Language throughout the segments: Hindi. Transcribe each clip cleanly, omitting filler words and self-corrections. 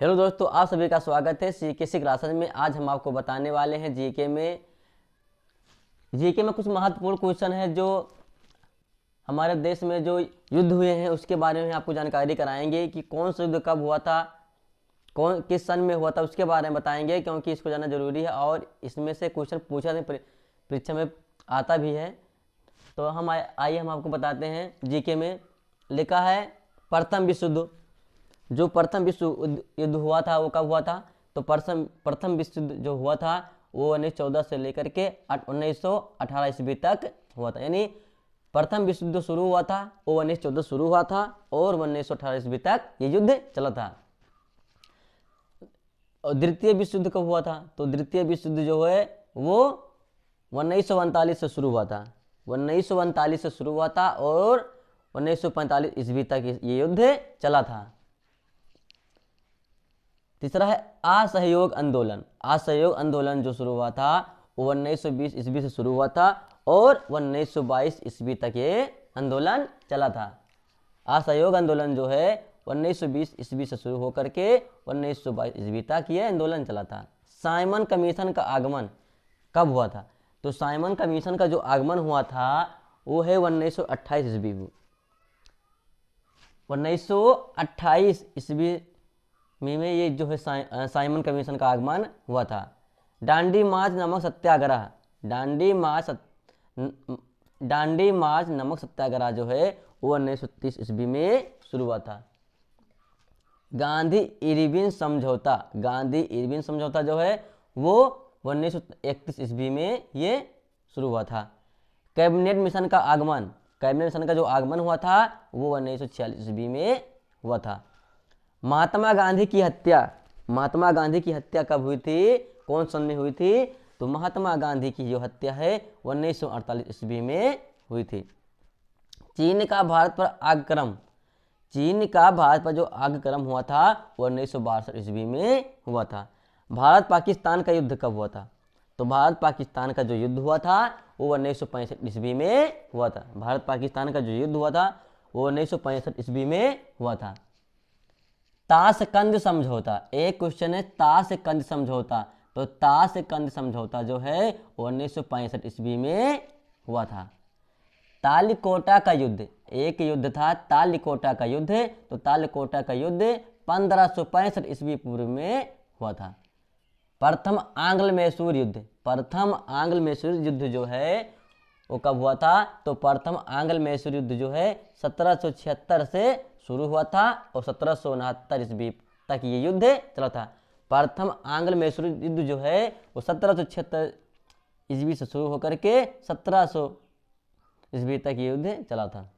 हेलो दोस्तों, आप सभी का स्वागत है सीकेसी क्लासेस में। आज हम आपको बताने वाले हैं जीके में कुछ महत्वपूर्ण क्वेश्चन है जो हमारे देश में जो युद्ध हुए हैं उसके बारे में आपको जानकारी कराएंगे कि कौन सा युद्ध कब हुआ था, कौन किस सन में हुआ था, उसके बारे में बताएंगे, क्योंकि इसको जानना जरूरी है और इसमें से क्वेश्चन पूछा परीक्षा में आता भी है। तो आइए हम आपको बताते हैं। जीके में लिखा है प्रथम विश्व युद्ध। जो प्रथम विश्व युद्ध हुआ था वो कब हुआ था? तो प्रथम विश्व युद्ध जो हुआ था वो 1914 से लेकर के 1918 ईस्वी तक हुआ था। यानी प्रथम विश्व युद्ध शुरू हुआ था वो 1914 शुरू हुआ था और 1918 ईस्वी तक ये युद्ध चला था। और द्वितीय विश्व युद्ध कब हुआ था? तो द्वितीय विश्व युद्ध जो है वो 1939 से शुरू हुआ था। 1939 से शुरू हुआ था और 1945 ईस्वी तक ये युद्ध चला था। तीसरा है असहयोग आंदोलन। असहयोग आंदोलन जो शुरू हुआ था वो 1920 ईस्वी से शुरू हुआ था और 1922 ईस्वी तक ये आंदोलन चला था। असहयोग आंदोलन जो है 1920 ईस्वी से शुरू होकर के 1922 ईस्वी तक ये आंदोलन चला था। साइमन कमीशन का आगमन कब हुआ था? तो साइमन कमीशन का जो आगमन हुआ था वो है 1928 ईस्वी में। 1928 ईस्वी में ये जो है साइमन कमीशन का आगमन हुआ था। डांडी मार्च नमक सत्याग्रह। डांडी मार्च नमक सत्याग्रह जो है वो 1930 ईस्वी में शुरू हुआ था। गांधी इरविन समझौता। गांधी इरविन समझौता जो है वो 1931 ईस्वी में ये शुरू हुआ था। कैबिनेट मिशन का आगमन। कैबिनेट मिशन का जो आगमन हुआ था वो 1946 ईस्वी में हुआ था। महात्मा गांधी की हत्या। महात्मा गांधी की हत्या कब हुई थी, कौन सन में हुई थी? तो महात्मा गांधी की जो हत्या है 1948 ईस्वी में हुई थी। चीन का भारत पर आक्रमण। चीन का भारत पर जो आक्रमण हुआ था वो 1962 ईस्वी में हुआ था। भारत पाकिस्तान का युद्ध कब हुआ था? तो भारत पाकिस्तान का जो युद्ध हुआ था वो 1965 ईस्वी में हुआ था। भारत पाकिस्तान का जो युद्ध हुआ था वो 1965 ईस्वी में हुआ था। ताशकंद समझौता। एक क्वेश्चन है ताशकंद समझौता। तो ताशकंद समझौता जो है वो 1965 ईस्वी में हुआ था। तालिकोटा का युद्ध। एक युद्ध था तालिकोटा का युद्ध। तो तालिकोटा का युद्ध 1565 ईस्वी पूर्व में हुआ था। प्रथम आंग्ल मैसूर युद्ध। प्रथम आंग्ल मैसूर युद्ध जो है वो कब हुआ था? तो प्रथम आंग्ल मैसूर युद्ध जो है 1776 से शुरू हुआ था और 1769 ईस्वी तक ये युद्ध चला था। प्रथम आंग्ल मैसूर युद्ध जो है वो 1776 ईस्वी से शुरू होकर के 1700 ईस्वी तक ये युद्ध चला था।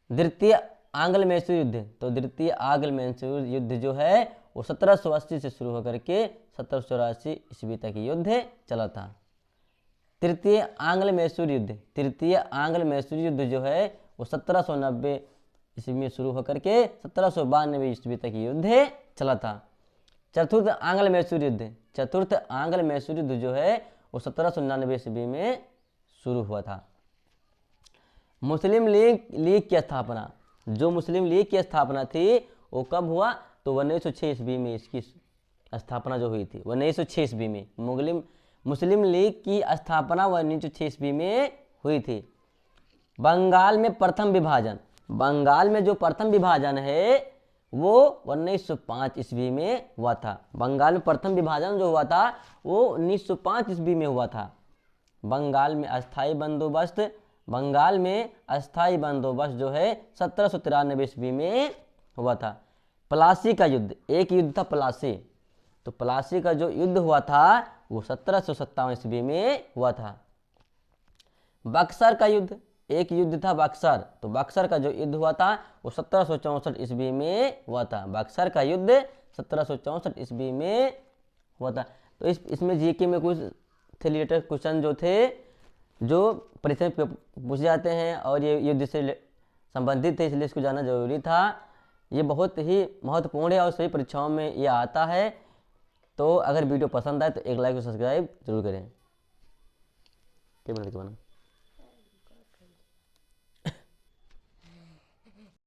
द्वितीय आंग्ल मैसूर युद्ध। तो द्वितीय आंग्ल मैसूर युद्ध जो है वो 1780 से शुरू होकर के 1784 ईस्वी तक ये युद्ध चला था। तृतीय आंग्ल मैसूर युद्ध। तृतीय आंग्ल मैसूर युद्ध जो है वो 1790 ईस्वी में शुरू होकर के 1792 ईस्वी तक युद्ध चला था। चतुर्थ आंग्ल मैसूर युद्ध। चतुर्थ आंग्ल मैसूर युद्ध जो है वो 1799 ईस्वी में शुरू हुआ था। मुस्लिम लीग की स्थापना। जो मुस्लिम लीग की स्थापना थी वो कब हुआ? तो 1906 ईस्वी में इसकी स्थापना जो हुई थी 1906 ईस्वी में। मुस्लिम लीग की स्थापना 1906 ईस्वी में हुई थी। बंगाल में प्रथम विभाजन। बंगाल में जो प्रथम विभाजन है वो 1905 ईस्वी में हुआ था। बंगाल में प्रथम विभाजन जो हुआ था वो 1905 ईस्वी में हुआ था। बंगाल में अस्थाई बंदोबस्त। बंगाल में अस्थाई बंदोबस्त जो है 1793 ईस्वी में हुआ था। प्लासी का युद्ध। एक युद्ध था प्लासी। तो प्लासी का जो युद्ध हुआ था वो 1757 ईस्वी में हुआ था। बक्सर का युद्ध। एक युद्ध था बक्सर। तो बक्सर का जो युद्ध हुआ था वो 1764 ईस्वी में हुआ था। बक्सर का युद्ध 1764 ईस्वी में हुआ था। तो इसमें जीके में कुछ रिलेटेड क्वेश्चन जो थे जो परीक्षा में पूछे जाते हैं और ये युद्ध से संबंधित थे, इसलिए इसको जानना जरूरी था। ये बहुत ही महत्वपूर्ण है और सभी परीक्षाओं में ये आता है। तो अगर वीडियो पसंद आए तो एक लाइक और सब्सक्राइब जरूर करें। क्या बना